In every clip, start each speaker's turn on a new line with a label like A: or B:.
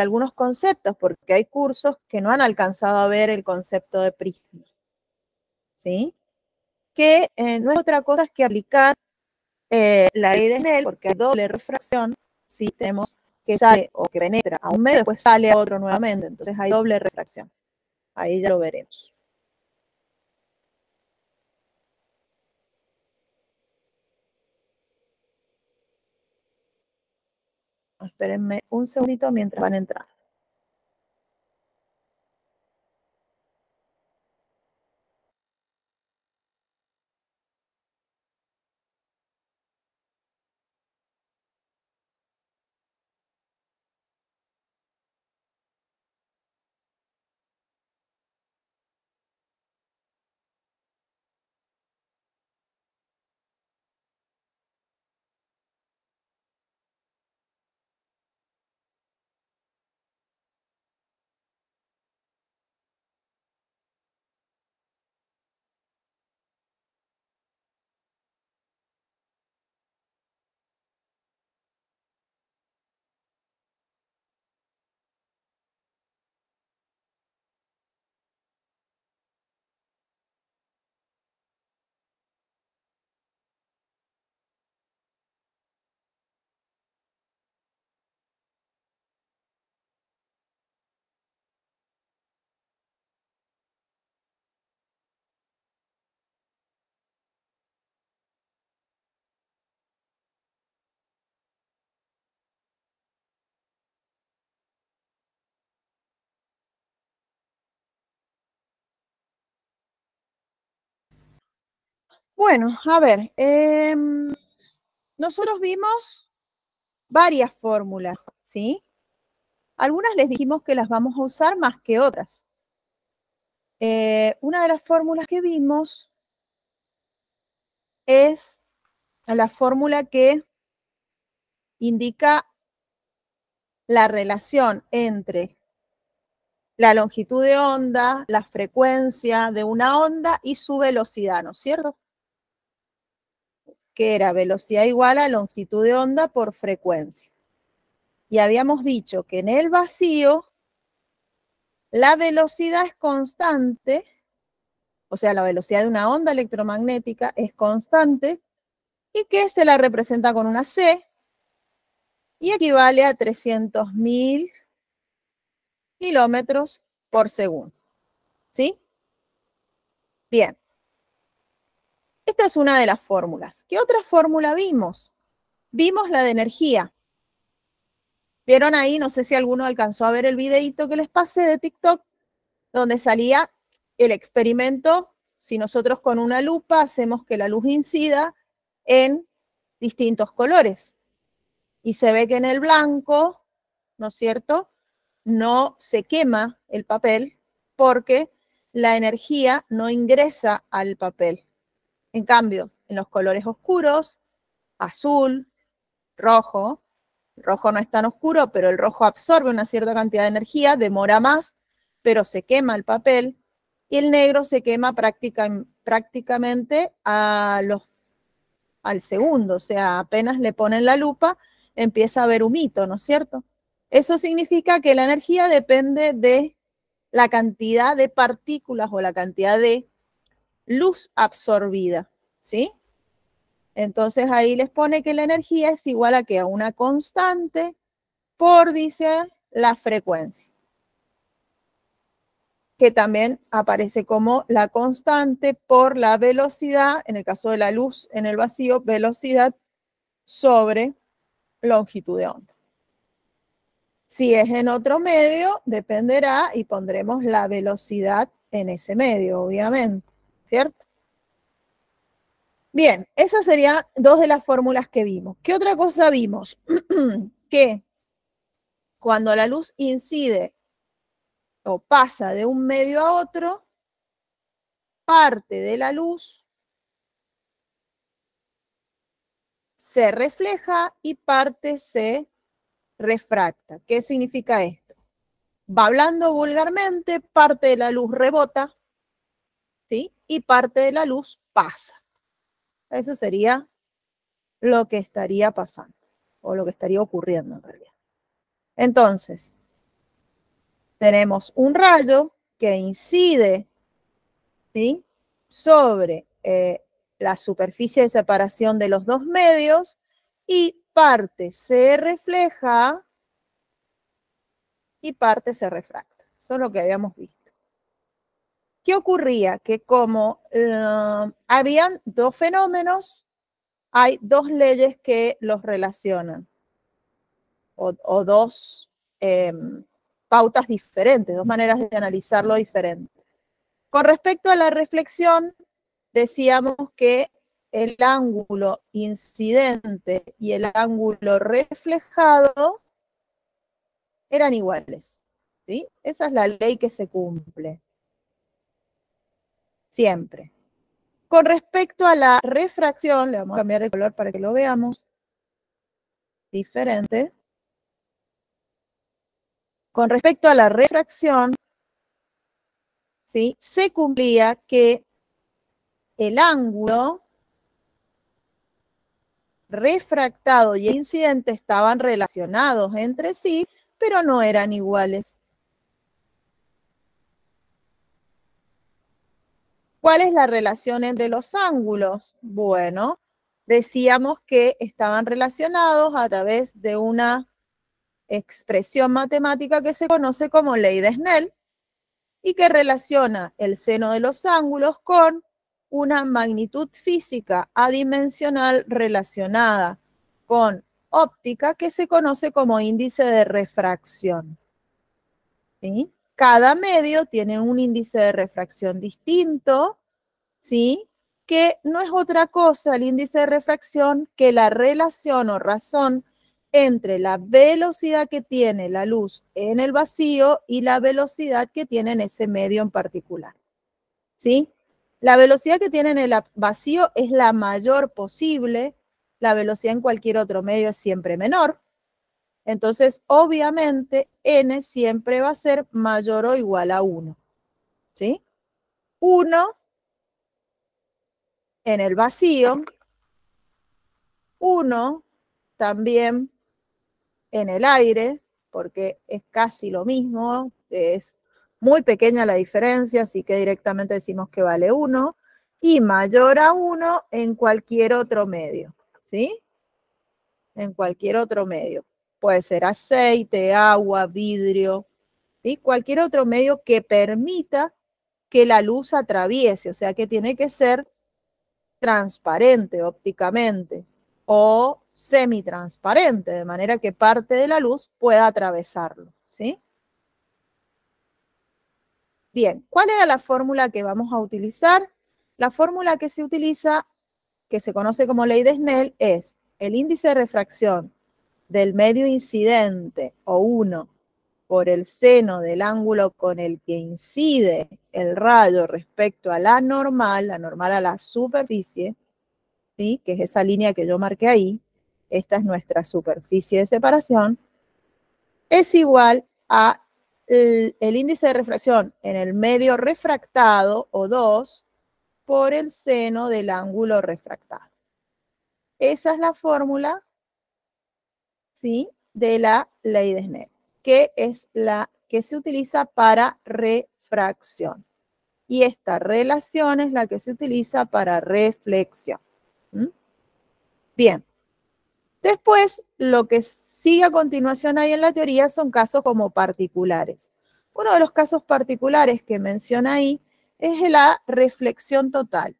A: algunos conceptos, porque hay cursos que no han alcanzado a ver el concepto de prisma, ¿sí? Que no es otra cosa que aplicar la ley de Snell, porque hay doble refracción, ¿sí? Tenemos que sale o que penetra a un medio, después sale a otro nuevamente, entonces hay doble refracción. Ahí ya lo veremos. Espérenme un segundito mientras van entrando. Bueno, a ver, nosotros vimos varias fórmulas, ¿sí? Algunas les dijimos que las vamos a usar más que otras. Una de las fórmulas que vimos es la fórmula que indica la relación entre la longitud de onda, la frecuencia de una onda y su velocidad, ¿no es cierto? Que era velocidad igual a longitud de onda por frecuencia. Y habíamos dicho que en el vacío la velocidad es constante, o sea, la velocidad de una onda electromagnética es constante y que se la representa con una C y equivale a 300.000 kilómetros por segundo. ¿Sí? Bien. Esta es una de las fórmulas. ¿Qué otra fórmula vimos? Vimos la de energía. ¿Vieron ahí? No sé si alguno alcanzó a ver el videito que les pasé de TikTok, donde salía el experimento. Si nosotros con una lupa hacemos que la luz incida en distintos colores. Y se ve que en el blanco, ¿no es cierto?, no se quema el papel porque la energía no ingresa al papel. En cambio, en los colores oscuros, azul, rojo no es tan oscuro, pero el rojo absorbe una cierta cantidad de energía, demora más, pero se quema el papel, y el negro se quema prácticamente al segundo, o sea, apenas le ponen la lupa, empieza a haber humito, ¿no es cierto? Eso significa que la energía depende de la cantidad de partículas o la cantidad de luz absorbida, ¿sí? Entonces ahí les pone que la energía es igual a que a una constante por, dice, la frecuencia, que también aparece como la constante por la velocidad, en el caso de la luz en el vacío, velocidad sobre longitud de onda. Si es en otro medio, dependerá y pondremos la velocidad en ese medio, obviamente, ¿cierto? Bien, esas serían dos de las fórmulas que vimos. ¿Qué otra cosa vimos? Que cuando la luz incide o pasa de un medio a otro, parte de la luz se refleja y parte se refracta. ¿Qué significa esto? Va hablando vulgarmente, parte de la luz rebota, ¿sí? Y parte de la luz pasa. Eso sería lo que estaría pasando o lo que estaría ocurriendo en realidad. Entonces, tenemos un rayo que incide, ¿sí?, sobre la superficie de separación de los dos medios y parte se refleja y parte se refracta. Eso es lo que habíamos visto. ¿Qué ocurría? Que como habían dos fenómenos, hay dos leyes que los relacionan, o dos pautas diferentes, dos maneras de analizarlo diferentes. Con respecto a la reflexión, decíamos que el ángulo incidente y el ángulo reflejado eran iguales, ¿sí? Esa es la ley que se cumple siempre. Con respecto a la refracción, le vamos a cambiar el color para que lo veamos diferente. Con respecto a la refracción, ¿sí?, se cumplía que el ángulo refractado y el incidente estaban relacionados entre sí, pero no eran iguales. ¿Cuál es la relación entre los ángulos? Bueno, decíamos que estaban relacionados a través de una expresión matemática que se conoce como ley de Snell y que relaciona el seno de los ángulos con una magnitud física adimensional relacionada con óptica que se conoce como índice de refracción. ¿Sí? Cada medio tiene un índice de refracción distinto, ¿sí?, que no es otra cosa el índice de refracción que la relación o razón entre la velocidad que tiene la luz en el vacío y la velocidad que tiene en ese medio en particular, ¿sí? La velocidad que tiene en el vacío es la mayor posible, la velocidad en cualquier otro medio es siempre menor, entonces obviamente n siempre va a ser mayor o igual a 1, ¿sí? 1 en el vacío, 1 también en el aire, porque es casi lo mismo, es muy pequeña la diferencia, así que directamente decimos que vale 1, y mayor a 1 en cualquier otro medio, ¿sí? En cualquier otro medio. Puede ser aceite, agua, vidrio, ¿sí? Cualquier otro medio que permita que la luz atraviese, o sea que tiene que ser transparente ópticamente o semitransparente, de manera que parte de la luz pueda atravesarlo, ¿sí? Bien, ¿cuál era la fórmula que vamos a utilizar? La fórmula que se utiliza, que se conoce como ley de Snell, es el índice de refracción del medio incidente, o 1, por el seno del ángulo con el que incide el rayo respecto a la normal a la superficie, ¿sí?, que es esa línea que yo marqué ahí, esta es nuestra superficie de separación, es igual a el índice de refracción en el medio refractado, o 2, por el seno del ángulo refractado. Esa es la fórmula, ¿sí?, de la ley de Snell, que es la que se utiliza para refracción. Y esta relación es la que se utiliza para reflexión. ¿Mm? Bien. Después, lo que sigue a continuación ahí en la teoría son casos como particulares. Uno de los casos particulares que menciona ahí es la reflexión total,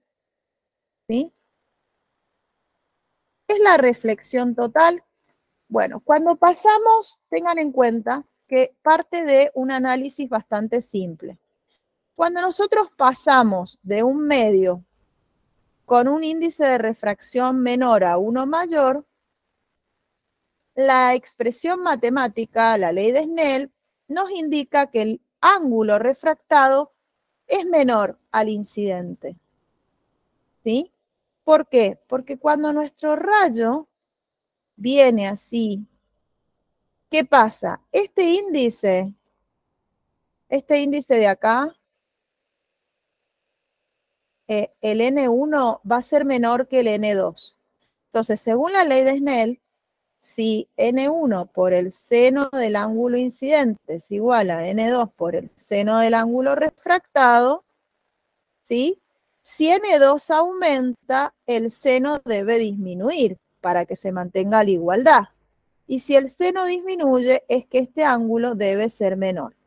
A: ¿sí? ¿Qué es la reflexión total? Bueno, cuando pasamos, tengan en cuenta que parte de un análisis bastante simple. Cuando nosotros pasamos de un medio con un índice de refracción menor a uno mayor, la expresión matemática, la ley de Snell, nos indica que el ángulo refractado es menor al incidente. ¿Sí? ¿Por qué? Porque cuando nuestro rayo viene así, ¿qué pasa? Este índice de acá, el N1 va a ser menor que el N2. Entonces, según la ley de Snell, si N1 por el seno del ángulo incidente es igual a N2 por el seno del ángulo refractado, ¿sí? Si N2 aumenta, el seno debe disminuir para que se mantenga la igualdad. Y si el seno disminuye, es que este ángulo debe ser menor.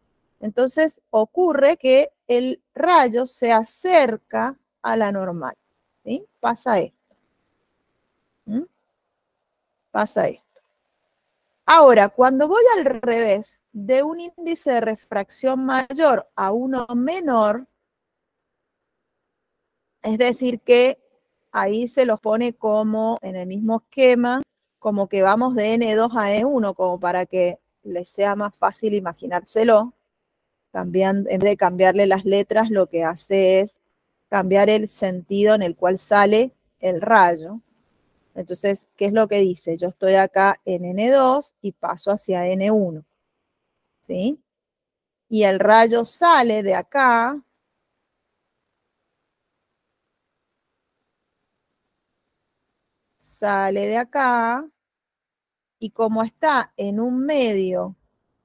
A: Entonces ocurre que el rayo se acerca a la normal. ¿Sí? Pasa esto. ¿Mm? Pasa esto. Ahora, cuando voy al revés, de un índice de refracción mayor a uno menor, es decir que ahí se los pone como en el mismo esquema, como que vamos de N2 a N1, como para que les sea más fácil imaginárselo. En vez de cambiarle las letras, lo que hace es cambiar el sentido en el cual sale el rayo. Entonces, ¿qué es lo que dice? Yo estoy acá en N2 y paso hacia N1. ¿Sí? Y el rayo sale de acá. Sale de acá. Y como está en un medio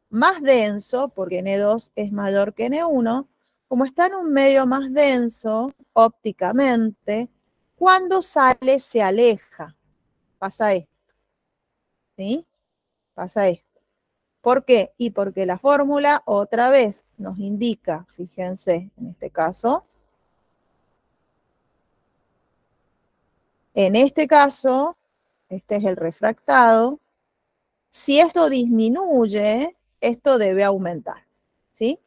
A: más denso, porque N2 es mayor que N1, como está en un medio más denso ópticamente, cuando sale se aleja. Pasa esto. ¿Sí? Pasa esto. ¿Por qué? Y porque la fórmula otra vez nos indica, fíjense, en este caso, este es el refractado, si esto disminuye, esto debe aumentar, ¿sí?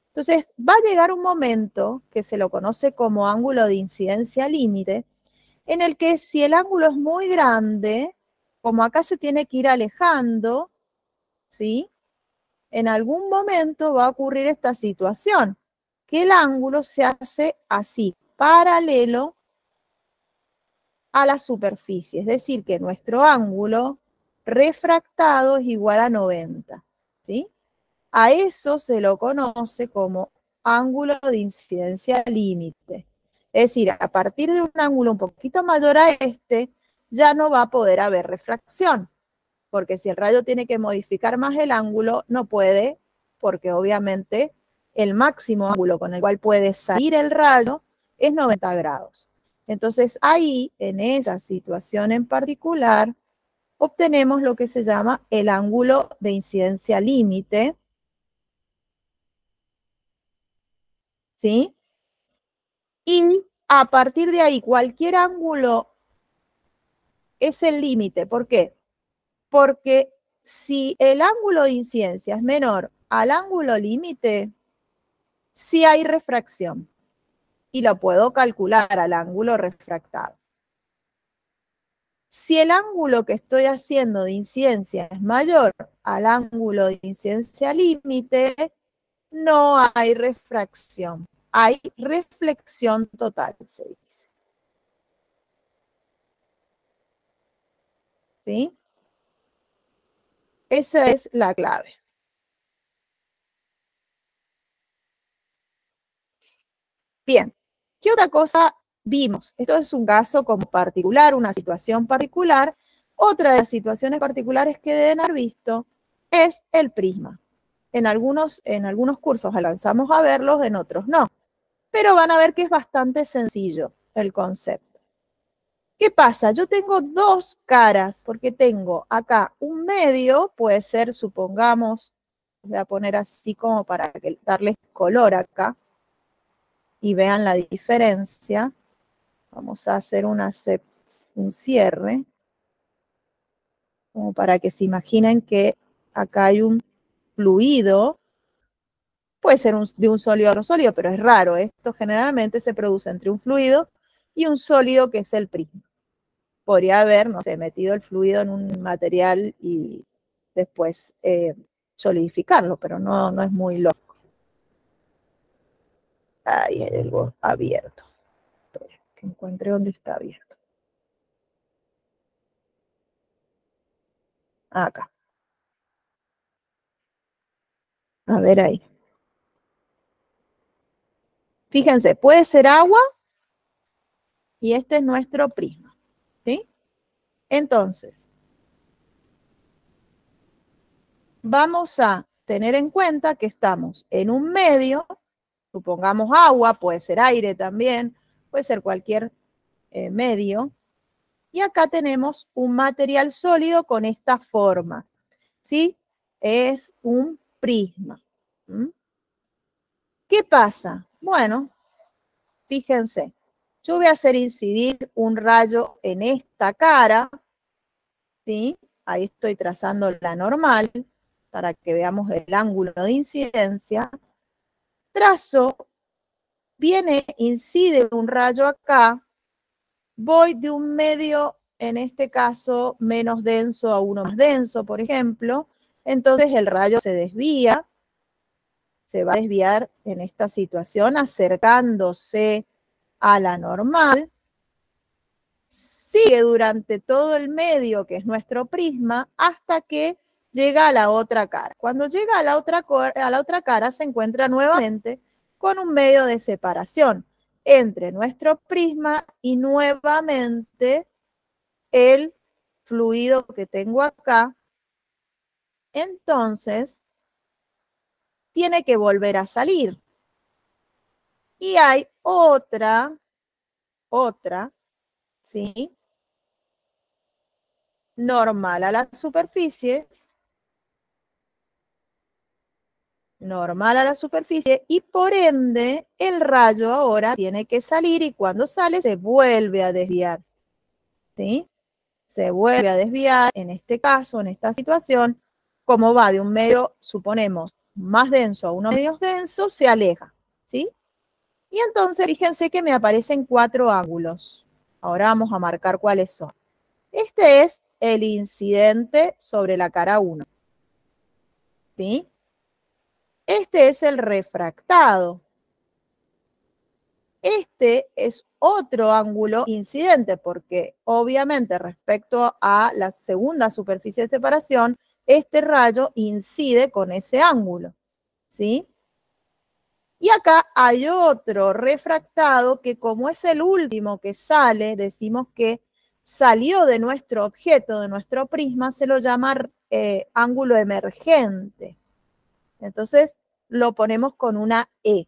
A: Entonces, va a llegar un momento que se lo conoce como ángulo de incidencia límite, en el que si el ángulo es muy grande, como acá se tiene que ir alejando, ¿sí? En algún momento va a ocurrir esta situación, que el ángulo se hace así, paralelo a la superficie, es decir, que nuestro ángulo refractado es igual a 90, ¿sí? A eso se lo conoce como ángulo de incidencia límite. Es decir, a partir de un ángulo un poquito mayor a este, ya no va a poder haber refracción, porque si el rayo tiene que modificar más el ángulo, no puede, porque obviamente el máximo ángulo con el cual puede salir el rayo es 90 grados. Entonces ahí, en esa situación en particular, obtenemos lo que se llama el ángulo de incidencia límite, ¿sí? Y a partir de ahí, cualquier ángulo es el límite. ¿Por qué? Porque si el ángulo de incidencia es menor al ángulo límite, sí hay refracción. Y lo puedo calcular al ángulo refractado. Si el ángulo que estoy haciendo de incidencia es mayor al ángulo de incidencia límite, no hay refracción. Hay reflexión total, se dice. ¿Sí? Esa es la clave. Bien, ¿qué otra cosa vimos? Esto es un caso como particular, una situación particular. Otra de las situaciones particulares que deben haber visto es el prisma. En algunos cursos alcanzamos a verlos, en otros no. Pero van a ver que es bastante sencillo el concepto. ¿Qué pasa? Yo tengo dos caras, porque tengo acá un medio, puede ser, supongamos, voy a poner así como para darles color acá, y vean la diferencia. Vamos a hacer un cierre, como para que se imaginen que acá hay un fluido. Puede ser de un sólido a otro sólido, pero es raro. Esto generalmente se produce entre un fluido y un sólido, que es el prisma. Podría haber, no sé, metido el fluido en un material y después solidificarlo, pero no es muy lógico. Ahí hay algo abierto. Que encuentre dónde está abierto. Acá. A ver ahí. Fíjense, puede ser agua y este es nuestro prisma. ¿Sí? Entonces, vamos a tener en cuenta que estamos en un medio, supongamos agua, puede ser aire también, puede ser cualquier medio, y acá tenemos un material sólido con esta forma, ¿sí? Es un prisma. ¿Mm? ¿Qué pasa? Bueno, fíjense, yo voy a hacer incidir un rayo en esta cara, ¿sí? Ahí estoy trazando la normal para que veamos el ángulo de incidencia. Trazo, viene, incide un rayo acá, voy de un medio, en este caso, menos denso a uno más denso, por ejemplo, entonces el rayo se desvía, se va a desviar en esta situación acercándose a la normal, sigue durante todo el medio, que es nuestro prisma, hasta que llega a la otra cara. Cuando llega a la otra cara, se encuentra nuevamente con un medio de separación entre nuestro prisma y nuevamente el fluido que tengo acá. Entonces, tiene que volver a salir. Y hay otra, ¿sí? Normal a la superficie, normal a la superficie, y por ende el rayo ahora tiene que salir y cuando sale se vuelve a desviar, ¿sí? Se vuelve a desviar, en este caso, en esta situación, como va de un medio, suponemos, más denso a uno menos denso, se aleja, ¿sí? Y entonces, fíjense que me aparecen 4 ángulos. Ahora vamos a marcar cuáles son. Este es el incidente sobre la cara 1, ¿sí? Este es el refractado. Este es otro ángulo incidente porque obviamente respecto a la segunda superficie de separación, este rayo incide con ese ángulo, ¿sí? Y acá hay otro refractado que como es el último que sale, decimos que salió de nuestro objeto, de nuestro prisma, se lo llama ángulo emergente. Entonces lo ponemos con una E,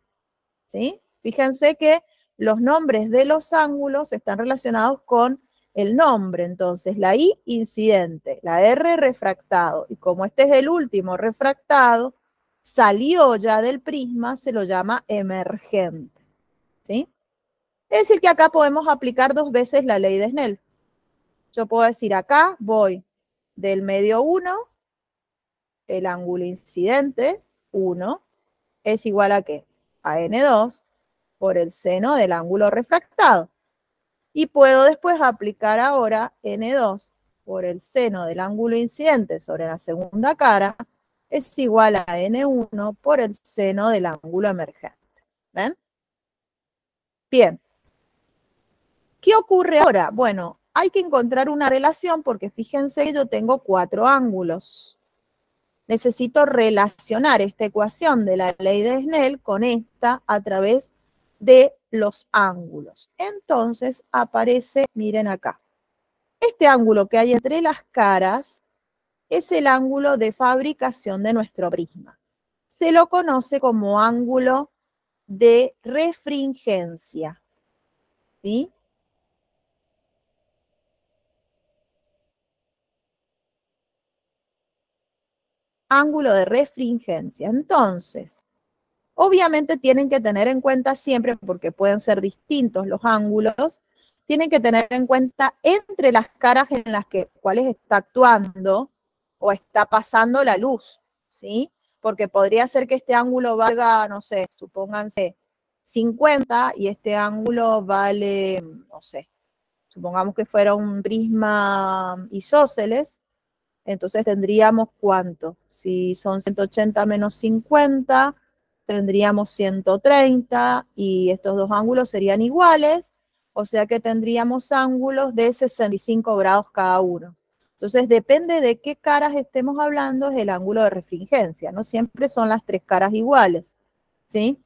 A: ¿sí? Fíjense que los nombres de los ángulos están relacionados con el nombre. Entonces, la I, incidente, la R, refractado. Y como este es el último refractado, salió ya del prisma, se lo llama emergente, ¿sí? Es decir que acá podemos aplicar 2 veces la ley de Snell. Yo puedo decir acá, voy del medio 1, el ángulo incidente, 1, es igual a ¿qué? A N2 por el seno del ángulo refractado. Y puedo después aplicar ahora N2 por el seno del ángulo incidente sobre la segunda cara es igual a N1 por el seno del ángulo emergente. ¿Ven? Bien. ¿Qué ocurre ahora? Bueno, hay que encontrar una relación porque fíjense que yo tengo 4 ángulos. Necesito relacionar esta ecuación de la ley de Snell con esta a través de los ángulos. Entonces aparece, miren acá, este ángulo que hay entre las caras es el ángulo de fabricación de nuestro prisma. Se lo conoce como ángulo de refringencia, ¿sí? Ángulo de refringencia. Entonces, obviamente tienen que tener en cuenta siempre, porque pueden ser distintos los ángulos, tienen que tener en cuenta entre las caras en las cuales está actuando o está pasando la luz, ¿sí? Porque podría ser que este ángulo valga, no sé, supónganse 50 y este ángulo vale, no sé, supongamos que fuera un prisma isósceles, entonces tendríamos ¿cuánto? Si son 180 menos 50, tendríamos 130 y estos 2 ángulos serían iguales, o sea que tendríamos ángulos de 65 grados cada uno. Entonces depende de qué caras estemos hablando, es el ángulo de refringencia, no siempre son las 3 caras iguales, ¿sí?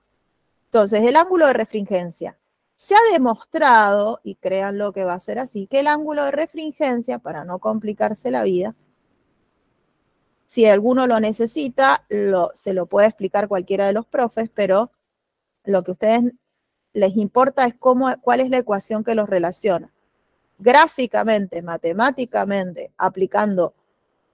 A: Entonces el ángulo de refringencia. Se ha demostrado, y créanlo que va a ser así, que el ángulo de refringencia, para no complicarse la vida, Si alguno lo necesita, se lo puede explicar cualquiera de los profes, pero lo que a ustedes les importa es cuál es la ecuación que los relaciona. Gráficamente, matemáticamente, aplicando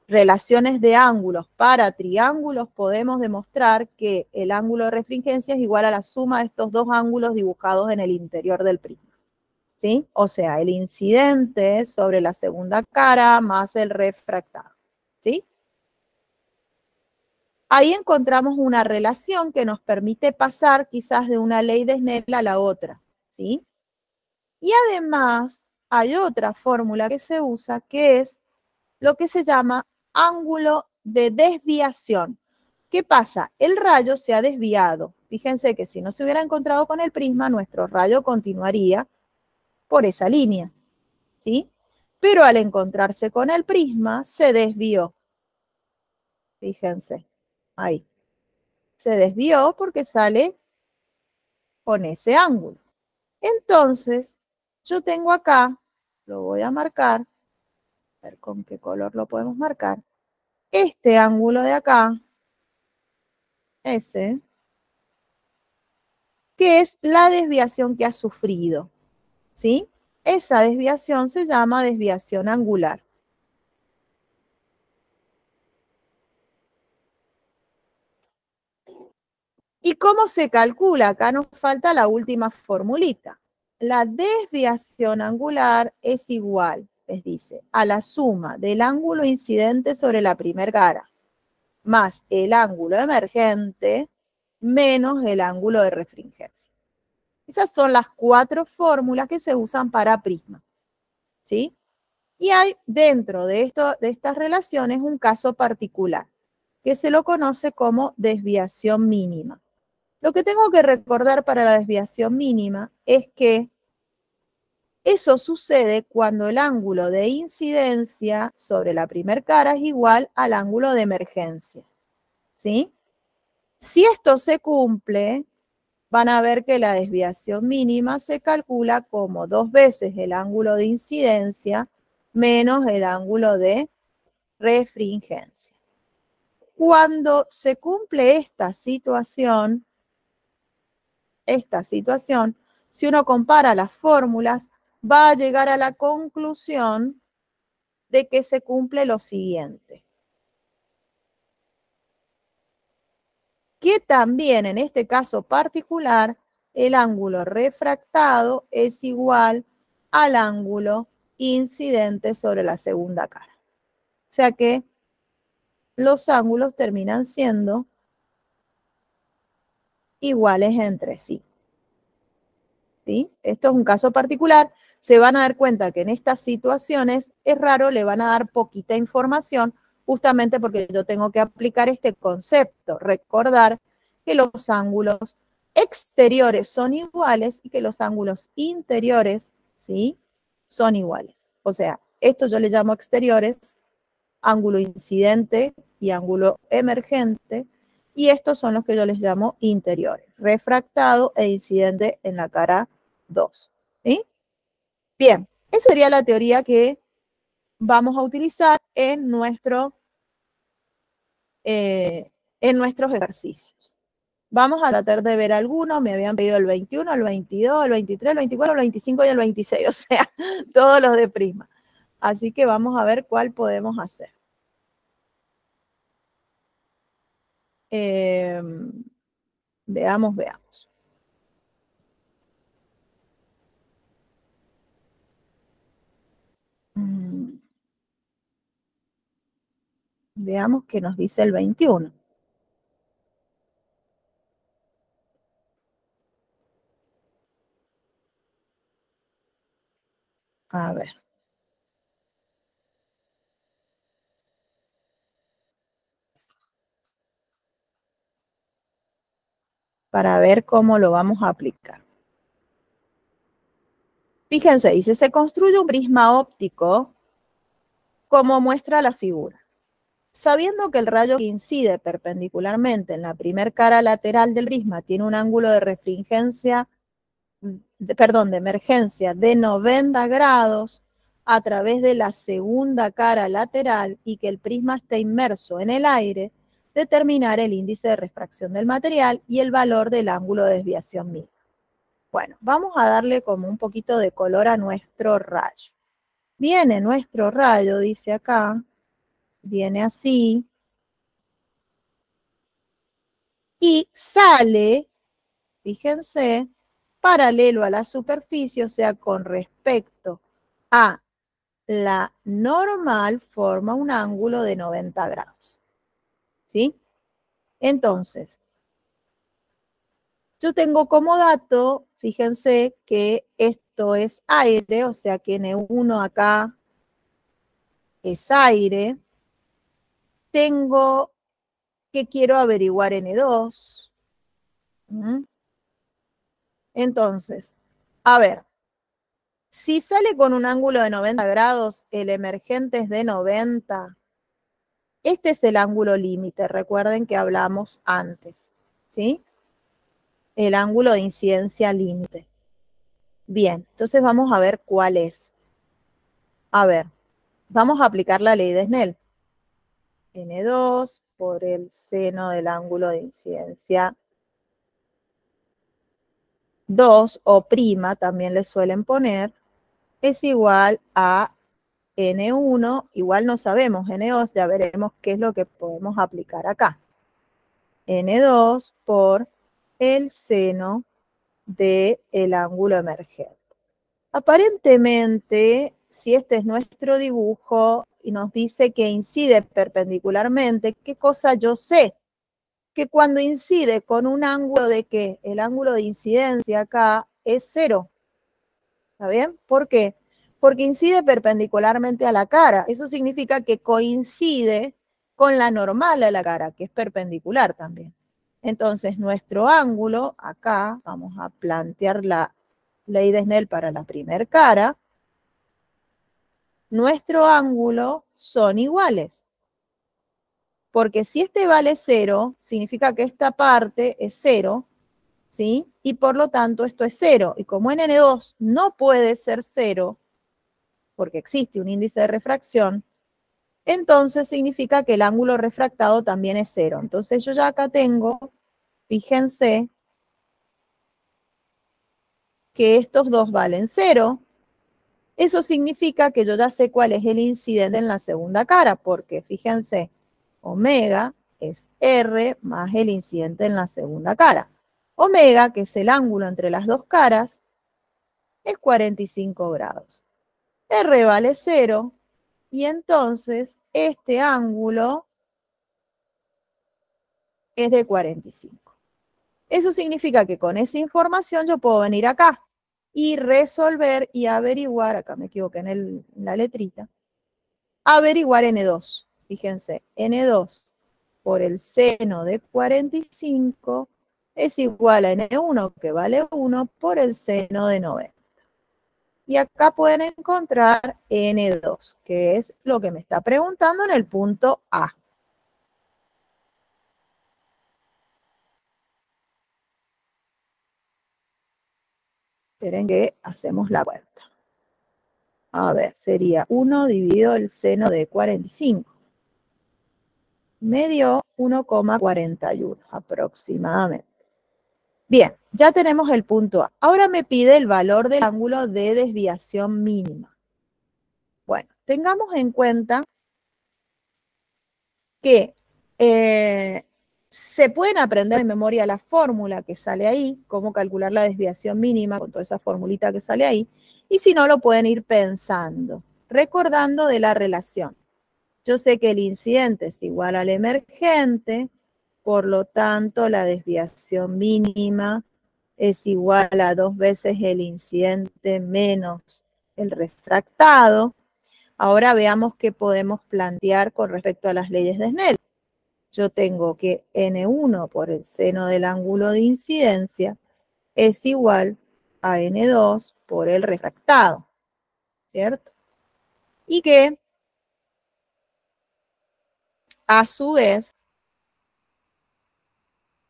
A: relaciones de ángulos para triángulos, podemos demostrar que el ángulo de refringencia es igual a la suma de estos dos ángulos dibujados en el interior del prisma. ¿Sí? O sea, el incidente sobre la segunda cara más el refractado. ¿Sí? Ahí encontramos una relación que nos permite pasar quizás de una ley de Snell a la otra. ¿Sí? Y además hay otra fórmula que se usa que es lo que se llama ángulo de desviación. ¿Qué pasa? El rayo se ha desviado. Fíjense que si no se hubiera encontrado con el prisma, nuestro rayo continuaría por esa línea, ¿sí? Pero al encontrarse con el prisma, se desvió. Fíjense, ahí. Se desvió porque sale con ese ángulo. Entonces, yo tengo acá, lo voy a marcar, a ver con qué color lo podemos marcar. Este ángulo de acá, ese, que es la desviación que ha sufrido, ¿sí? Esa desviación se llama desviación angular. ¿Y cómo se calcula? Acá nos falta la última formulita. La desviación angular es igual, les dice, a la suma del ángulo incidente sobre la primera cara, más el ángulo emergente, menos el ángulo de refringencia. Esas son las 4 fórmulas que se usan para prisma, ¿sí? Y hay dentro de estas relaciones un caso particular, que se lo conoce como desviación mínima. Lo que tengo que recordar para la desviación mínima es que eso sucede cuando el ángulo de incidencia sobre la primera cara es igual al ángulo de emergencia, ¿sí? Si esto se cumple, van a ver que la desviación mínima se calcula como 2 veces el ángulo de incidencia menos el ángulo de refringencia. Cuando se cumple esta situación, si uno compara las fórmulas, va a llegar a la conclusión de que se cumple lo siguiente. Que también en este caso particular, el ángulo refractado es igual al ángulo incidente sobre la segunda cara. O sea que los ángulos terminan siendo iguales entre sí. ¿Sí? Esto es un caso particular. Se van a dar cuenta que en estas situaciones es raro, le van a dar poquita información, justamente porque yo tengo que aplicar este concepto, recordar que los ángulos exteriores son iguales y que los ángulos interiores, ¿sí?, son iguales. O sea, esto yo le llamo exteriores, ángulo incidente y ángulo emergente, y estos son los que yo les llamo interiores, refractado e incidente en la cara 2. ¿Sí? Bien, esa sería la teoría que vamos a utilizar en nuestros ejercicios. Vamos a tratar de ver algunos. Me habían pedido el 21, el 22, el 23, el 24, el 25 y el 26, o sea, todos los de prisma. Así que vamos a ver cuál podemos hacer. Veamos. Veamos qué nos dice el 21. A ver. Para ver cómo lo vamos a aplicar. Fíjense, dice, se construye un prisma óptico como muestra la figura. Sabiendo que el rayo que incide perpendicularmente en la primera cara lateral del prisma tiene un ángulo de refringencia, de emergencia de 90 grados, a través de la segunda cara lateral y que el prisma esté inmerso en el aire, determinar el índice de refracción del material y el valor del ángulo de desviación mínimo. Bueno, vamos a darle como un poquito de color a nuestro rayo. Viene nuestro rayo, dice acá, viene así, y sale, fíjense, paralelo a la superficie, o sea, con respecto a la normal, forma un ángulo de 90 grados. ¿Sí? Entonces, yo tengo como dato, fíjense que esto es aire, o sea que N1 acá es aire. Tengo que quiero averiguar N2. Entonces, a ver, si sale con un ángulo de 90 grados, el emergente es de 90. Este es el ángulo límite, recuerden que hablamos antes, ¿sí? El ángulo de incidencia límite. Bien, entonces vamos a ver cuál es. A ver, vamos a aplicar la ley de Snell. N2 por el seno del ángulo de incidencia 2 o prima, también le suelen poner, es igual a N1, igual no sabemos N2, ya veremos qué es lo que podemos aplicar acá. N2 por el seno del ángulo emergente. Aparentemente, si este es nuestro dibujo y nos dice que incide perpendicularmente, ¿qué cosa yo sé? Que cuando incide con un ángulo de ¿qué? El ángulo de incidencia acá es 0. ¿Está bien? ¿Por qué? Porque incide perpendicularmente a la cara. Eso significa que coincide con la normal de la cara, que es perpendicular también. Entonces, nuestro ángulo, acá vamos a plantear la ley de Snell para la primera cara. Nuestro ángulo son iguales. Porque si este vale 0, significa que esta parte es 0, ¿sí? Y por lo tanto esto es 0. Y como en N2 no puede ser 0, porque existe un índice de refracción, entonces significa que el ángulo refractado también es 0. Entonces yo ya acá tengo, fíjense, que estos dos valen 0. Eso significa que yo ya sé cuál es el incidente en la segunda cara, porque fíjense, omega es R más el incidente en la segunda cara. Omega, que es el ángulo entre las dos caras, es 45 grados. R vale 0 y entonces este ángulo es de 45. Eso significa que con esa información yo puedo venir acá y resolver y averiguar, acá me equivoqué en la letrita, averiguar N2. Fíjense, N2 por el seno de 45 es igual a N1, que vale 1, por el seno de 90. Y acá pueden encontrar N2, que es lo que me está preguntando en el punto A. Esperen que hacemos la cuenta. A ver, sería 1 dividido el seno de 45. Me dio 1,41 aproximadamente. Bien, ya tenemos el punto A. Ahora me pide el valor del ángulo de desviación mínima. Bueno, tengamos en cuenta que se pueden aprender de memoria la fórmula que sale ahí, cómo calcular la desviación mínima con toda esa formulita que sale ahí, y si no lo pueden ir pensando, recordando de la relación. Yo sé que el incidente es igual al emergente, por lo tanto la desviación mínima es igual a 2 veces el incidente menos el refractado. Ahora veamos qué podemos plantear con respecto a las leyes de Snell. Yo tengo que N1 por el seno del ángulo de incidencia es igual a N2 por el refractado, ¿cierto? Y que a su vez,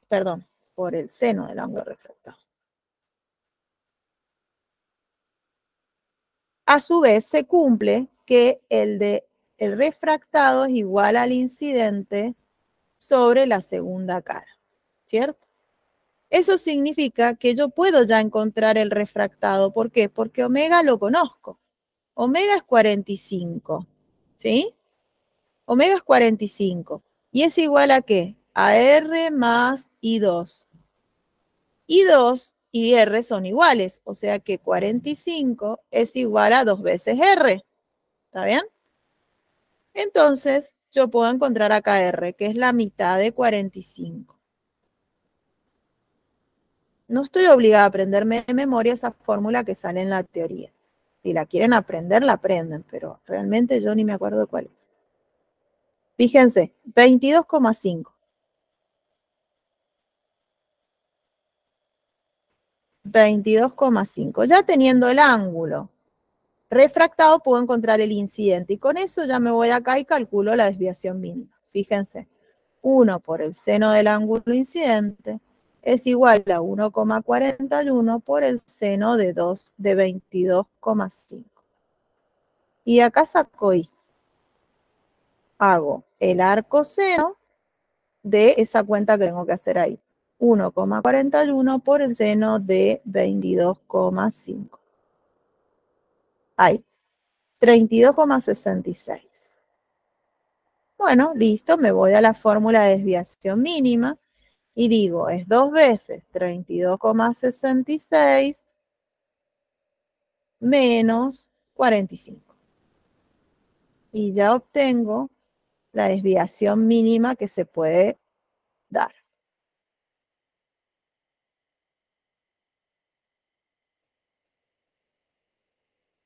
A: perdón, por el seno del ángulo refractado. a su vez se cumple que el refractado es igual al incidente sobre la segunda cara, ¿cierto? Eso significa que yo puedo ya encontrar el refractado. ¿Por qué? Porque omega lo conozco. Omega es 45, ¿sí? Omega es 45. ¿Y es igual a qué? A R más I2. I2 y R son iguales, o sea que 45 es igual a 2 veces R. ¿Está bien? Entonces, yo puedo encontrar acá R, que es la mitad de 45. No estoy obligada a aprenderme de memoria esa fórmula que sale en la teoría. Si la quieren aprender, la aprenden, pero realmente yo ni me acuerdo cuál es. Fíjense, 22,5. 22,5. Ya teniendo el ángulo refractado, puedo encontrar el incidente. Y con eso ya me voy acá y calculo la desviación mínima. Fíjense, 1 por el seno del ángulo incidente es igual a 1,41 por el seno de 22,5. Y acá saco I. Hago el arco seno de esa cuenta que tengo que hacer ahí. 1,41 por el seno de 22,5. Ahí. 32,66. Bueno, listo, me voy a la fórmula de desviación mínima y digo, es 2 veces 32,66 menos 45. Y ya obtengo la desviación mínima que se puede dar.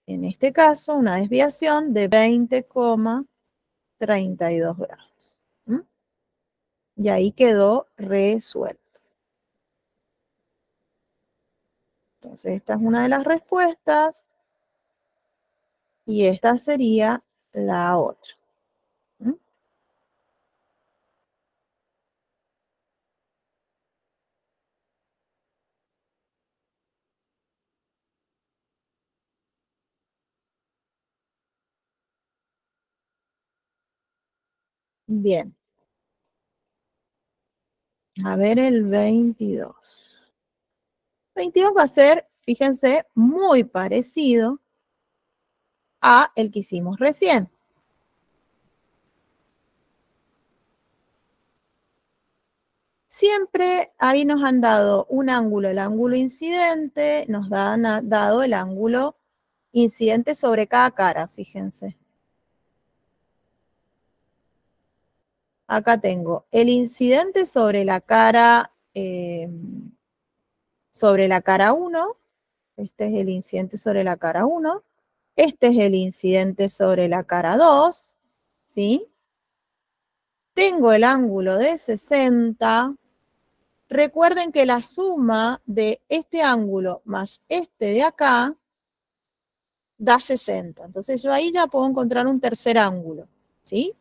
A: En este caso, una desviación de 20,32 grados. ¿Mm? Y ahí quedó resuelto. Entonces, esta es una de las respuestas y esta sería la otra. ¿Mm? Bien. A ver el 22. 22 va a ser, fíjense, muy parecido a el que hicimos recién. Siempre ahí nos han dado un ángulo, el ángulo incidente, nos han dado el ángulo incidente sobre cada cara, fíjense. Acá tengo el incidente sobre la cara 1. Este es el incidente sobre la cara 1. Este es el incidente sobre la cara 2. ¿Sí? Tengo el ángulo de 60. Recuerden que la suma de este ángulo más este de acá da 60. Entonces yo ahí ya puedo encontrar un tercer ángulo. ¿Sí?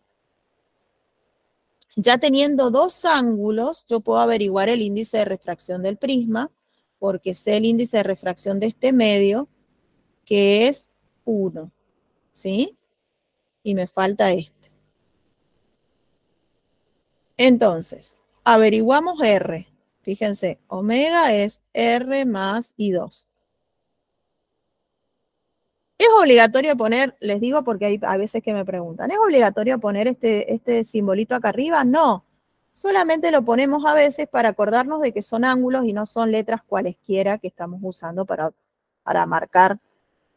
A: Ya teniendo dos ángulos, yo puedo averiguar el índice de refracción del prisma, porque sé el índice de refracción de este medio, que es 1. ¿Sí? Y me falta este. Entonces, averiguamos R. Fíjense, omega es R más I2. ¿Es obligatorio poner, les digo porque hay a veces que me preguntan, ¿es obligatorio poner este simbolito acá arriba? No, solamente lo ponemos a veces para acordarnos de que son ángulos y no son letras cualesquiera que estamos usando para marcar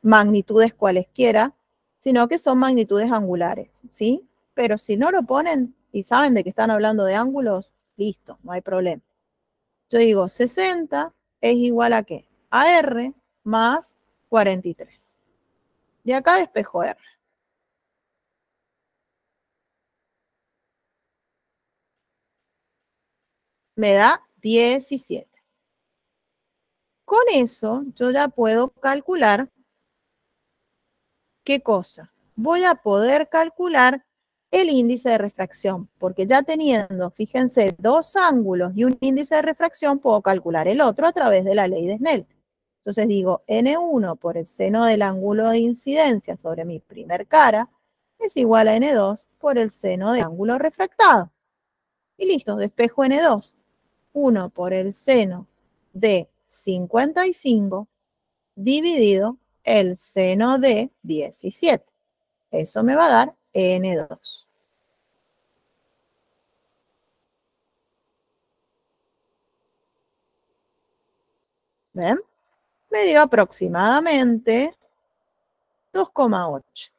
A: magnitudes cualesquiera, sino que son magnitudes angulares, ¿sí? Pero si no lo ponen y saben de que están hablando de ángulos, listo, no hay problema. Yo digo 60 es igual a ¿qué? A R más 43. De acá despejo R. Me da 17. Con eso yo ya puedo calcular ¿qué cosa? Voy a poder calcular el índice de refracción, porque ya teniendo, fíjense, dos ángulos y un índice de refracción, puedo calcular el otro a través de la ley de Snell. Entonces digo, N1 por el seno del ángulo de incidencia sobre mi primer cara es igual a N2 por el seno del ángulo refractado. Y listo, despejo N2. 1 por el seno de 55 dividido el seno de 17. Eso me va a dar N2. ¿Ven? Me dio aproximadamente 2,8.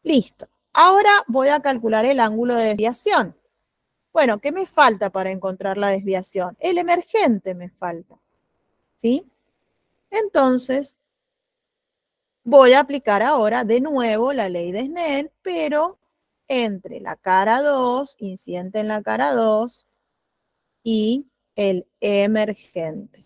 A: Listo. Ahora voy a calcular el ángulo de desviación. Bueno, ¿qué me falta para encontrar la desviación? El emergente me falta. ¿Sí? Entonces, voy a aplicar ahora de nuevo la ley de Snell, pero entre la cara 2, incidente en la cara 2, y el emergente.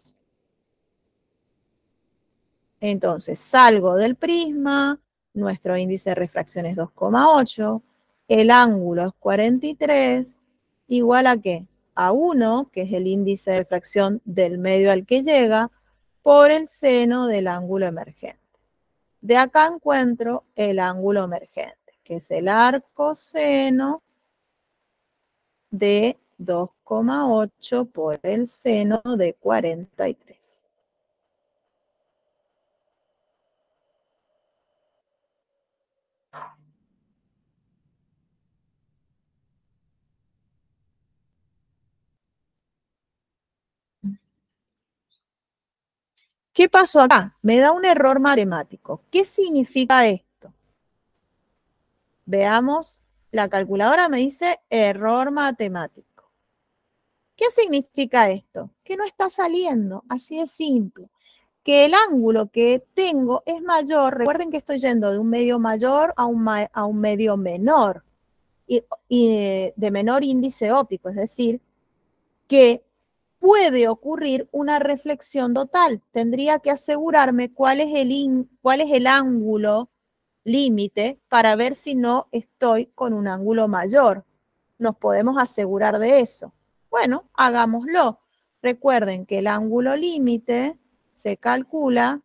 A: Entonces, salgo del prisma, nuestro índice de refracción es 2,8, el ángulo es 43, igual a ¿qué? A 1, que es el índice de refracción del medio al que llega, por el seno del ángulo emergente. De acá encuentro el ángulo emergente, que es el arco seno de 2,8 por el seno de 43. ¿Qué pasó acá? Me da un error matemático. ¿Qué significa esto? Veamos, la calculadora me dice error matemático. ¿Qué significa esto? Que no está saliendo, así de simple. Que el ángulo que tengo es mayor. Recuerden que estoy yendo de un medio mayor a un medio menor y de menor índice óptico, es decir, que puede ocurrir una reflexión total. Tendría que asegurarme cuál es el ángulo límite para ver si no estoy con un ángulo mayor. Nos podemos asegurar de eso. Bueno, hagámoslo. Recuerden que el ángulo límite se calcula,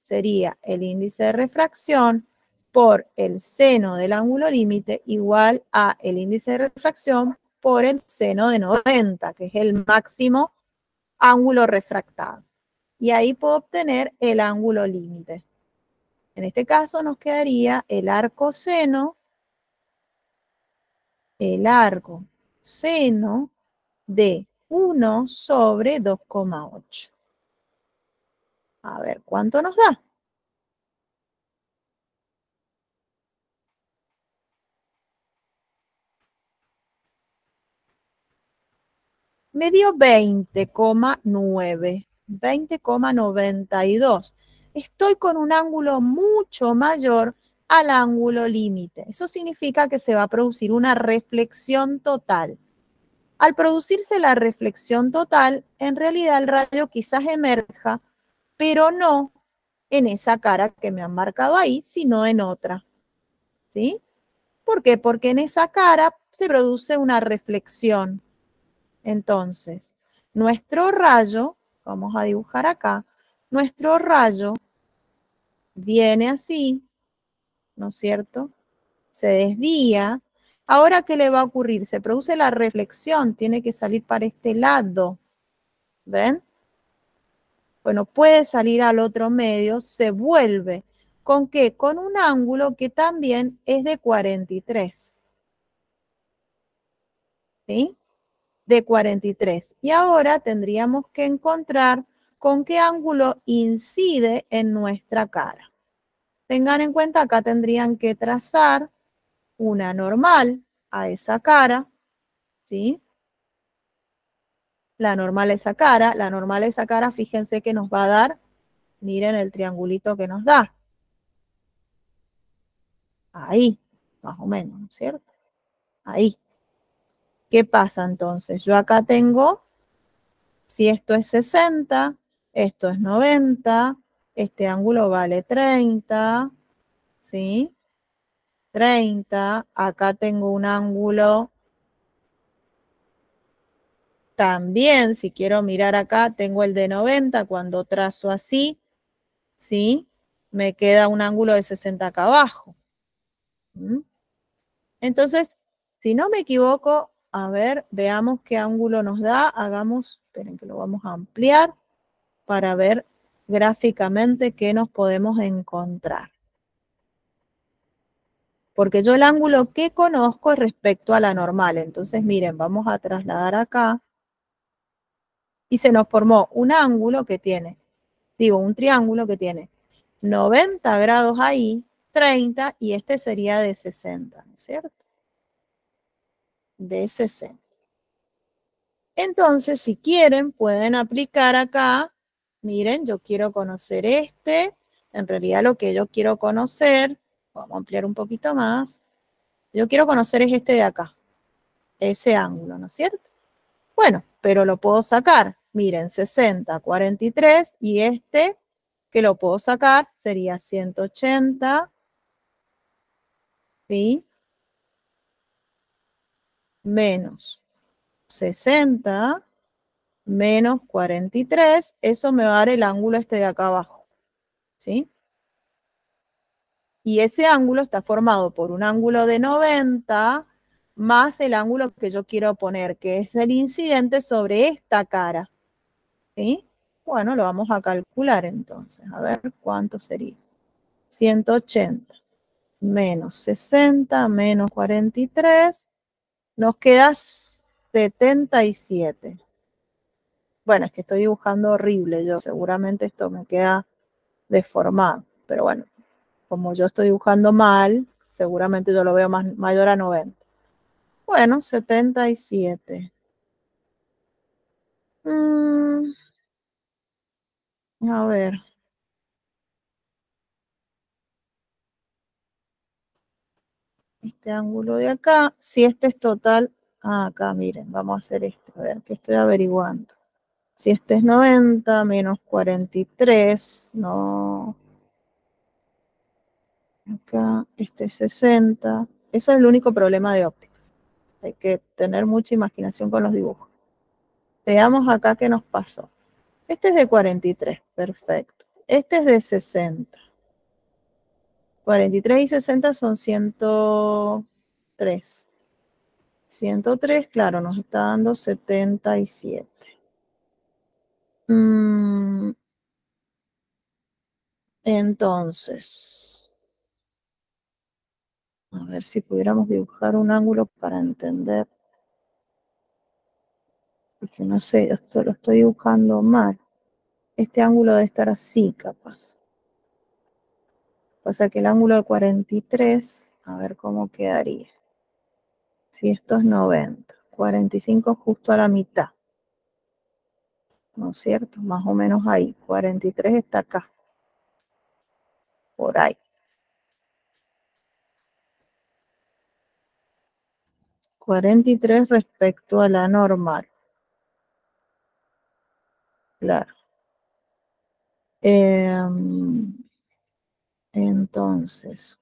A: sería el índice de refracción por el seno del ángulo límite igual a el índice de refracción por el seno de 90, que es el máximo ángulo refractado. Y ahí puedo obtener el ángulo límite. En este caso nos quedaría el arco seno de 1 sobre 2,8. A ver, ¿cuánto nos da? Me dio 20,9, 20,92. Estoy con un ángulo mucho mayor al ángulo límite. Eso significa que se va a producir una reflexión total. Al producirse la reflexión total, en realidad el rayo quizás emerja, pero no en esa cara que me han marcado ahí, sino en otra. ¿Sí? ¿Por qué? Porque en esa cara se produce una reflexión. Entonces, nuestro rayo, vamos a dibujar acá, nuestro rayo viene así, ¿no es cierto? Se desvía. Ahora, ¿qué le va a ocurrir? Se produce la reflexión, tiene que salir para este lado. ¿Ven? Bueno, puede salir al otro medio, se vuelve. ¿Con qué? Con un ángulo que también es de 43. ¿Sí? De 43. Y ahora tendríamos que encontrar con qué ángulo incide en nuestra cara. Tengan en cuenta, acá tendrían que trazar una normal a esa cara, ¿sí? La normal a esa cara, fíjense que nos va a dar, miren el triangulito que nos da. Ahí, más o menos, ¿no es cierto? Ahí. ¿Qué pasa entonces? Yo acá tengo, si esto es 60, esto es 90, este ángulo vale 30, ¿sí? 30, acá tengo un ángulo también, si quiero mirar acá, tengo el de 90, cuando trazo así, ¿sí? Me queda un ángulo de 60 acá abajo. ¿Mm? Entonces, si no me equivoco, a ver, veamos qué ángulo nos da. Hagamos, esperen que lo vamos a ampliar para ver gráficamente qué nos podemos encontrar. Porque yo el ángulo que conozco es respecto a la normal. Entonces, miren, vamos a trasladar acá. Y se nos formó un ángulo que tiene, digo, un triángulo que tiene 90 grados ahí, 30, y este sería de 60, ¿no es cierto? De 60. Entonces, si quieren, pueden aplicar acá. Miren, yo quiero conocer este. En realidad lo que yo quiero conocer, vamos a ampliar un poquito más. Yo quiero conocer es este de acá, ese ángulo, ¿no es cierto? Bueno, pero lo puedo sacar. Miren, 60, 43 y este que lo puedo sacar sería 180, ¿sí? Menos 60 menos 43, eso me va a dar el ángulo este de acá abajo, ¿sí? Y ese ángulo está formado por un ángulo de 90 más el ángulo que yo quiero poner, que es el incidente sobre esta cara, ¿sí? Bueno, lo vamos a calcular entonces, a ver cuánto sería. 180 menos 60 menos 43, nos queda 77. Bueno, es que estoy dibujando horrible yo, seguramente esto me queda deformado, pero bueno, como yo estoy dibujando mal, seguramente yo lo veo mayor a 90. Bueno, 77. A ver. Este ángulo de acá, si este es total, acá miren, vamos a hacer este, a ver, que estoy averiguando. Si este es 90 menos 43, no, acá este es 60. Eso es el único problema de óptica. Hay que tener mucha imaginación con los dibujos. Veamos acá qué nos pasó. Este es de 43, perfecto. Este es de 60. 43 y 60 son 103. 103, claro, nos está dando 77. Entonces, a ver si pudiéramos dibujar un ángulo para entender. Porque no sé, esto lo estoy dibujando mal. Este ángulo debe estar así, capaz. Pasa que el ángulo de 43, a ver cómo quedaría. Si esto es 90, 45 justo a la mitad. ¿No es cierto? Más o menos ahí. 43 está acá. Por ahí. 43 respecto a la normal. Claro. Entonces,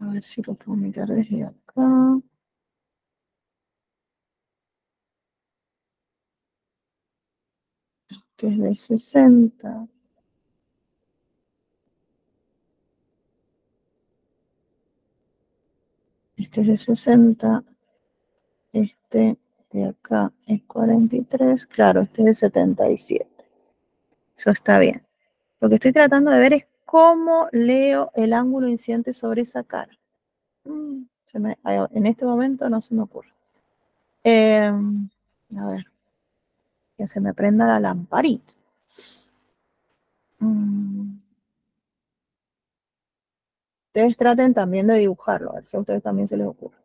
A: a ver si lo puedo mirar desde acá. Este es de 60. Este es de 60. Este de acá es 43. Claro, este es de 77. Eso está bien. Lo que estoy tratando de ver es cómo leo el ángulo incidente sobre esa cara. En este momento no se me ocurre. A ver, que se me prenda la lamparita. Ustedes traten también de dibujarlo, a ver si a ustedes también se les ocurre.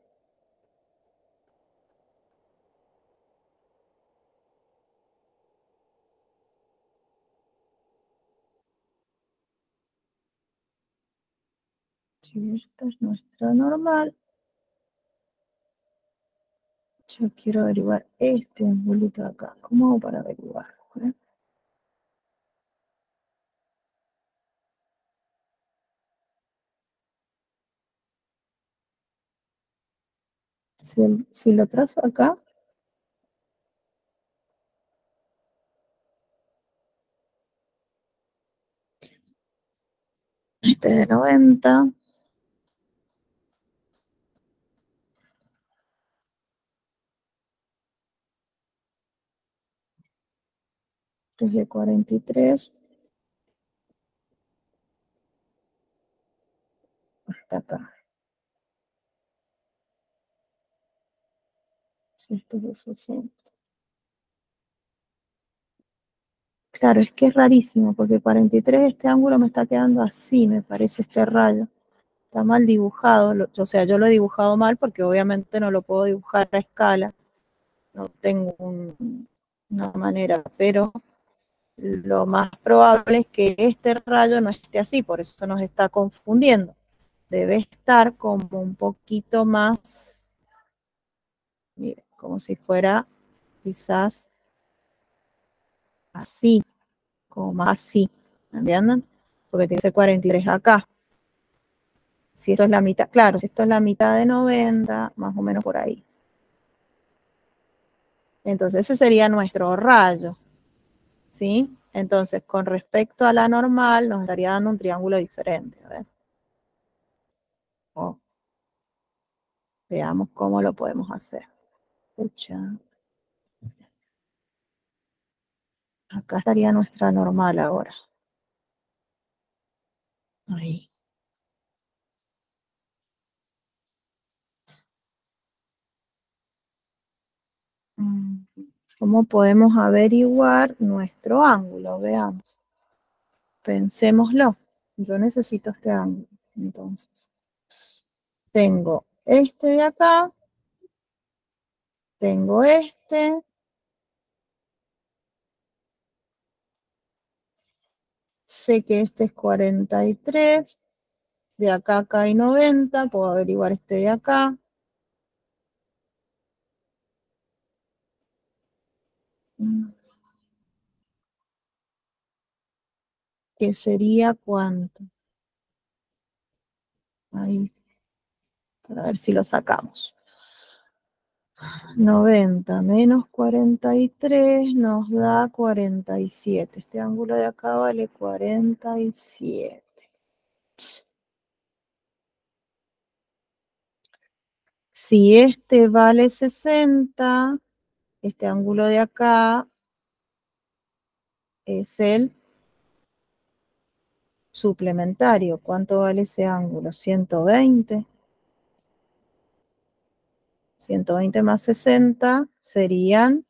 A: Si esta es nuestra normal, yo quiero averiguar este angulito de acá. ¿Cómo hago para averiguarlo? Si lo trazo acá, este es de 90. Este es de 43. Hasta acá. Esto es de 60. Claro, es que es rarísimo, porque 43, este ángulo me está quedando así, me parece, este rayo. Está mal dibujado, o sea, yo lo he dibujado mal porque obviamente no lo puedo dibujar a escala. No tengo una manera, pero lo más probable es que este rayo no esté así, por eso nos está confundiendo. Debe estar como un poquito más, mire, como si fuera quizás así, como más así, ¿entienden? Porque tiene 43 acá. Si esto es la mitad, claro, si esto es la mitad de 90, más o menos por ahí. Entonces ese sería nuestro rayo, ¿sí? Entonces, con respecto a la normal, nos estaría dando un triángulo diferente. A ver. Oh, veamos cómo lo podemos hacer. Escucha. Acá estaría nuestra normal ahora. Ahí. ¿Cómo podemos averiguar nuestro ángulo? Veamos. Pensémoslo. Yo necesito este ángulo. Entonces, tengo este de acá, tengo este, sé que este es 43, de acá hay 90, puedo averiguar este de acá. ¿Que sería cuánto? Ahí, para ver si lo sacamos. 90 menos 43 nos da 47. Este ángulo de acá vale 47. Si este vale 60, este ángulo de acá es el suplementario. ¿Cuánto vale ese ángulo? 120. 120 más 60 serían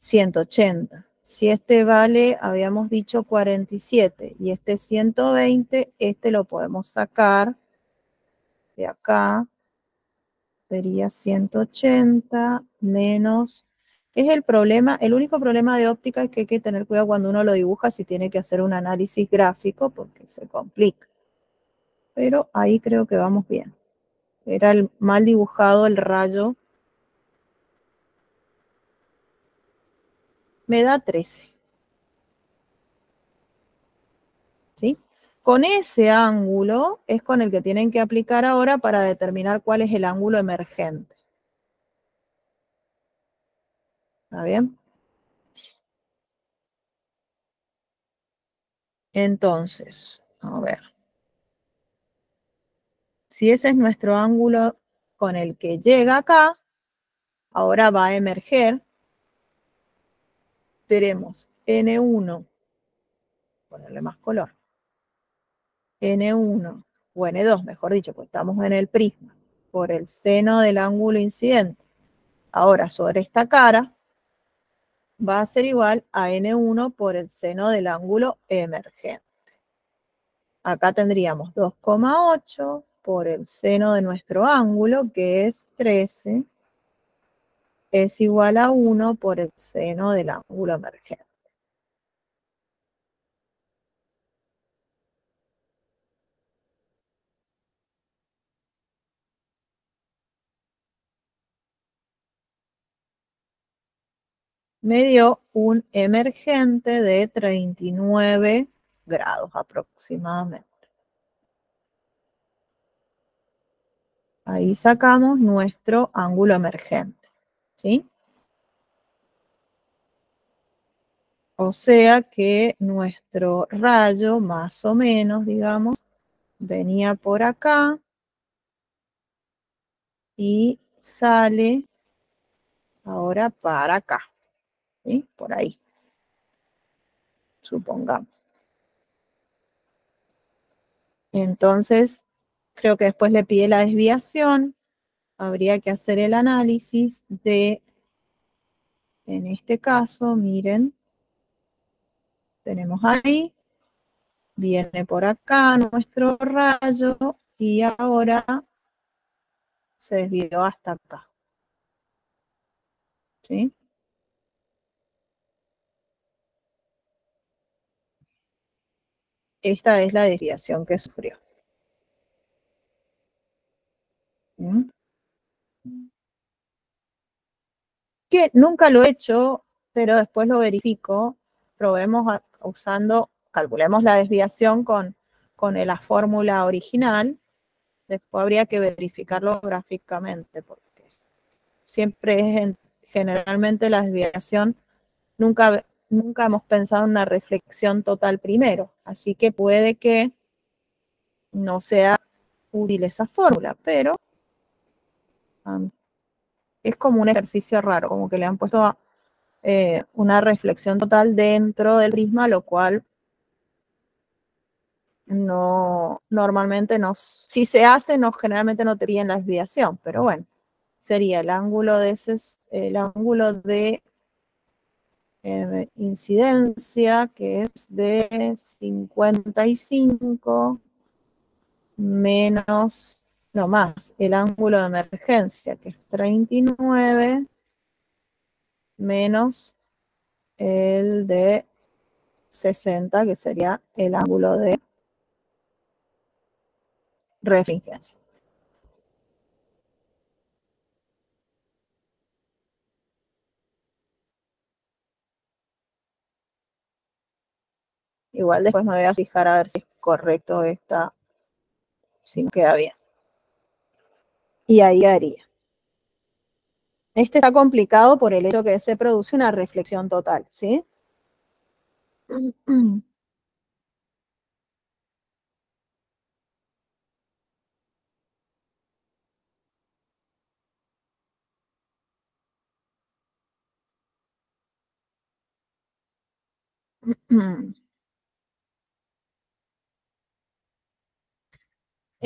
A: 180. Si este vale, habíamos dicho 47 y este 120, este lo podemos sacar de acá. Sería 180 menos. Es el problema, el único problema de óptica es que hay que tener cuidado cuando uno lo dibuja si tiene que hacer un análisis gráfico porque se complica. Pero ahí creo que vamos bien. Era el mal dibujado el rayo. Me da 13. ¿Sí? Con ese ángulo es con el que tienen que aplicar ahora para determinar cuál es el ángulo emergente. ¿Está bien? Entonces, a ver. Si ese es nuestro ángulo con el que llega acá, ahora va a emerger. Tenemos N1, ponerle más color, N1 o N2, mejor dicho, pues estamos en el prisma, por el seno del ángulo incidente. Ahora, sobre esta cara, va a ser igual a N1 por el seno del ángulo emergente. Acá tendríamos 2,8 por el seno de nuestro ángulo, que es 13, es igual a 1 por el seno del ángulo emergente. Me dio un emergente de 39 grados aproximadamente. Ahí sacamos nuestro ángulo emergente, ¿sí? O sea que nuestro rayo, más o menos, digamos, venía por acá y sale ahora para acá, ¿sí? Por ahí, supongamos. Entonces, creo que después le pide la desviación. Habría que hacer el análisis de, en este caso, miren, tenemos ahí, viene por acá nuestro rayo y ahora se desvió hasta acá. ¿Sí? Esta es la desviación que sufrió. ¿Mm? Que nunca lo he hecho, pero después lo verifico. Probemos usando, calculemos la desviación con la fórmula original. Después habría que verificarlo gráficamente, porque siempre es generalmente la desviación, nunca hemos pensado en una reflexión total primero, así que puede que no sea útil esa fórmula, pero es como un ejercicio raro, como que le han puesto una reflexión total dentro del prisma, lo cual no, normalmente no, si se hace, no, generalmente no te piden la desviación, pero bueno, sería el ángulo de incidencia, que es de 55 menos, no más, el ángulo de emergencia, que es 39, menos el de 60, que sería el ángulo de refringencia. Igual después me voy a fijar a ver si es correcto esta, si no queda bien. Y ahí haría. Este está complicado por el hecho que se produce una reflexión total, ¿sí?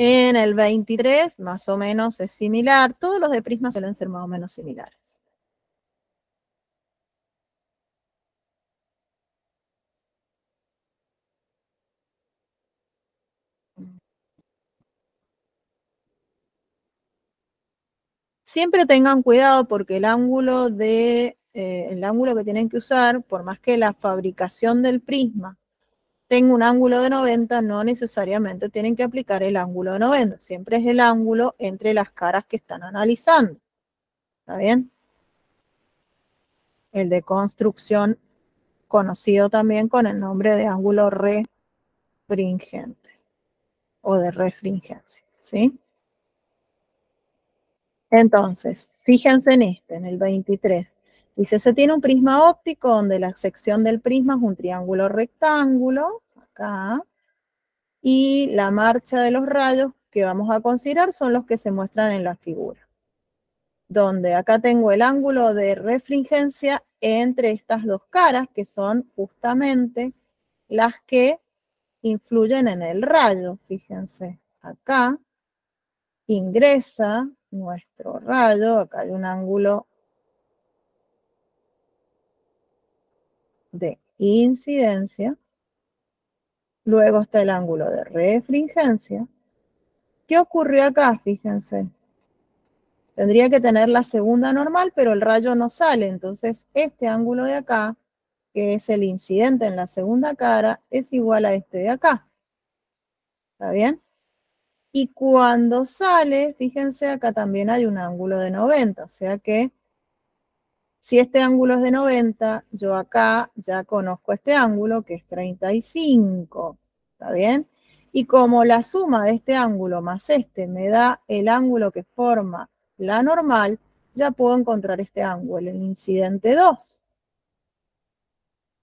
A: En el 23, más o menos es similar. Todos los de prisma suelen ser más o menos similares. Siempre tengan cuidado porque el ángulo que tienen que usar, por más que la fabricación del prisma tenga un ángulo de 90, no necesariamente tienen que aplicar el ángulo de 90. Siempre es el ángulo entre las caras que están analizando. ¿Está bien? El de construcción, conocido también con el nombre de ángulo refringente o de refringencia. ¿Sí? Entonces, fíjense en en el 23. Dice, se tiene un prisma óptico donde la sección del prisma es un triángulo rectángulo, acá, y la marcha de los rayos que vamos a considerar son los que se muestran en la figura. Donde acá tengo el ángulo de refringencia entre estas dos caras, que son justamente las que influyen en el rayo. Fíjense, acá ingresa nuestro rayo, acá hay un ángulo de incidencia, luego está el ángulo de refringencia. ¿Qué ocurrió acá? Fíjense. Tendría que tener la segunda normal, pero el rayo no sale. Entonces, este ángulo de acá, que es el incidente en la segunda cara, es igual a este de acá. ¿Está bien? Y cuando sale, fíjense, acá también hay un ángulo de 90. O sea que si este ángulo es de 90, yo acá ya conozco este ángulo, que es 35. ¿Está bien? Y como la suma de este ángulo más este me da el ángulo que forma la normal, ya puedo encontrar este ángulo, el incidente 2,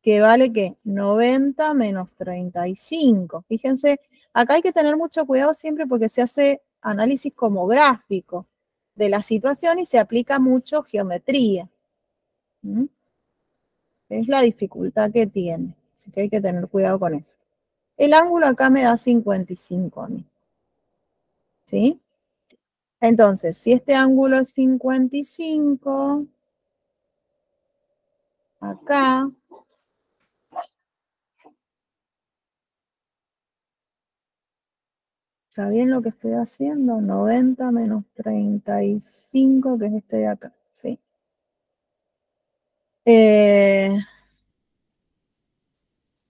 A: que vale ¿qué? 90 menos 35. Fíjense, Acá hay que tener mucho cuidado siempre porque se hace análisis como gráfico de la situación y se aplica mucho geometría. ¿Mm? Es la dificultad que tiene, así que hay que tener cuidado con eso. El ángulo acá me da 55 a mí. ¿Sí? Entonces, si este ángulo es 55, acá, ¿está bien lo que estoy haciendo? 90 menos 35, que es este de acá, ¿sí?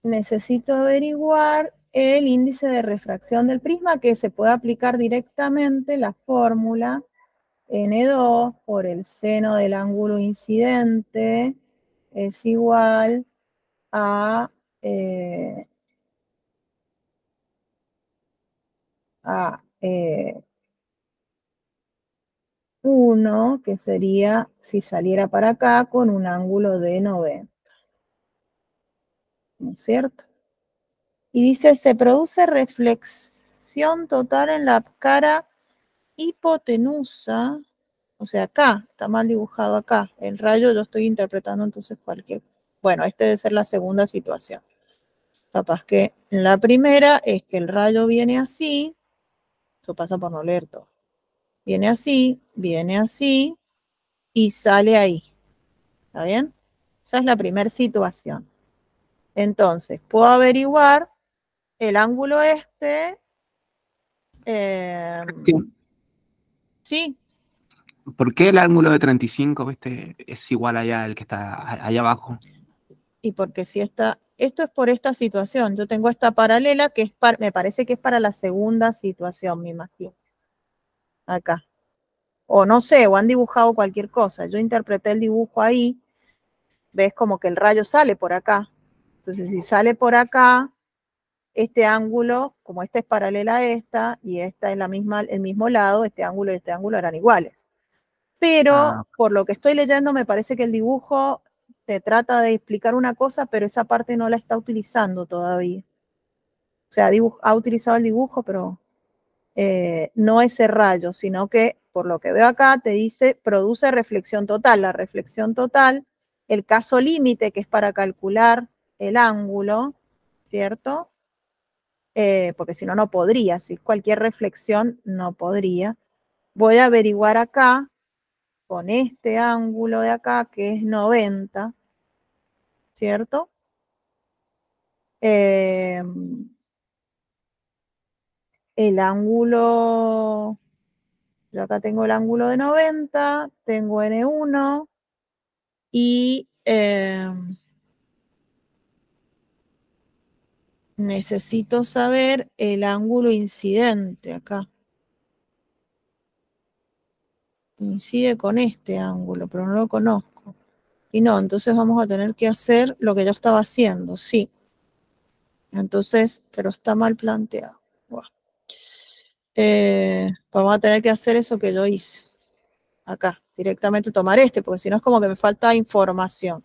A: Necesito averiguar el índice de refracción del prisma, que se puede aplicar directamente la fórmula N2 por el seno del ángulo incidente es igual a 1, que sería si saliera para acá con un ángulo de 90. ¿No es cierto? Y dice, se produce reflexión total en la cara hipotenusa, o sea, acá, está mal dibujado acá. El rayo yo estoy interpretando entonces cualquier... Bueno, esta debe ser la segunda situación. Capaz que en la primera es que el rayo viene así, eso pasa por no leer todo. Viene así y sale ahí. ¿Está bien? Esa es la primera situación. Entonces, puedo averiguar el ángulo este. Sí.
B: ¿Por qué el ángulo de 35 es igual allá al que está allá abajo?
A: Y porque si esto es por esta situación. Yo tengo esta paralela que es me parece que es para la segunda situación, me imagino. Acá. O no sé, o han dibujado cualquier cosa. Yo interpreté el dibujo ahí. Ves como que el rayo sale por acá. Entonces, si sale por acá, este ángulo, como esta es paralela a esta, y esta es el mismo lado, este ángulo y este ángulo eran iguales. Pero por lo que estoy leyendo, me parece que el dibujo te trata de explicar una cosa, pero esa parte no la está utilizando todavía. O sea, ha utilizado el dibujo, pero no ese rayo, sino que, por lo que veo acá, te dice, produce reflexión total. La reflexión total, el caso límite, que es para calcular el ángulo, ¿cierto? Porque si no, no podría. Si cualquier reflexión, no podría. Voy a averiguar acá, con este ángulo de acá, que es 90, ¿cierto? El ángulo, yo acá tengo el ángulo de 90, tengo N1 y necesito saber el ángulo incidente acá. Incide con este ángulo, pero no lo conozco. Y no, entonces vamos a tener que hacer lo que yo estaba haciendo, sí. Entonces, pero está mal planteado. Bueno. Vamos a tener que hacer eso que yo hice. Acá, directamente tomar este, porque si no es como que me falta información.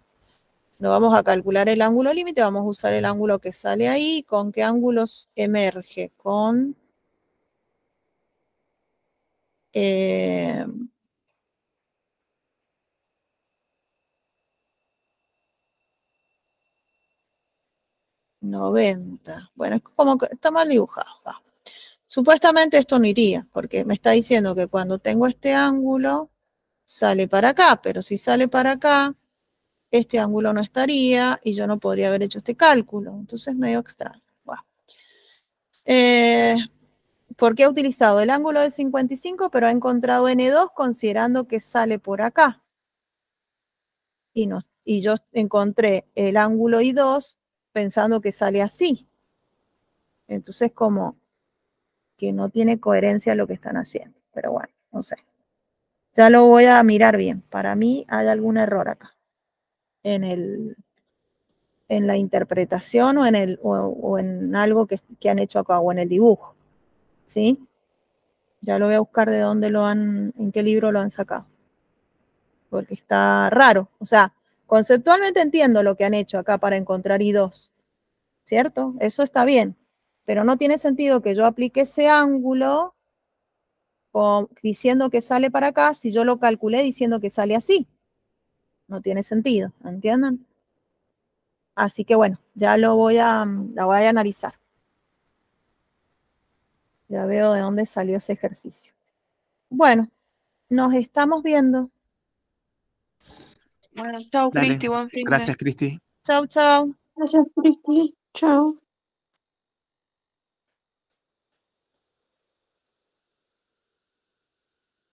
A: No vamos a calcular el ángulo límite, vamos a usar el ángulo que sale ahí. ¿Con qué ángulos emerge? Con 90. Bueno, es como que está mal dibujado. Va. Supuestamente esto no iría, porque me está diciendo que cuando tengo este ángulo, sale para acá, pero si sale para acá, este ángulo no estaría y yo no podría haber hecho este cálculo. Entonces es medio extraño. Bueno. ¿Por qué ha utilizado el ángulo de 55, pero ha encontrado N2 considerando que sale por acá? Y yo encontré el ángulo I2 pensando que sale así. Entonces como que no tiene coherencia lo que están haciendo. Pero bueno, no sé. Ya lo voy a mirar bien. Para mí hay algún error acá. En la interpretación o en algo que han hecho acá, o en el dibujo. ¿Sí? Ya lo voy a buscar de dónde en qué libro lo han sacado. Porque está raro. O sea, conceptualmente entiendo lo que han hecho acá para encontrar I2. ¿Cierto? Eso está bien. Pero no tiene sentido que yo aplique ese ángulo diciendo que sale para acá si yo lo calculé diciendo que sale así. No tiene sentido, ¿entienden? Así que bueno, ya la voy a analizar. Ya veo de dónde salió ese ejercicio. Bueno, nos estamos viendo.
C: Bueno, chau,
B: Dale.
C: Cristi, buen fin de.
B: Gracias, Cristi.
A: Chau, chau.
D: Gracias, Cristi. Chao.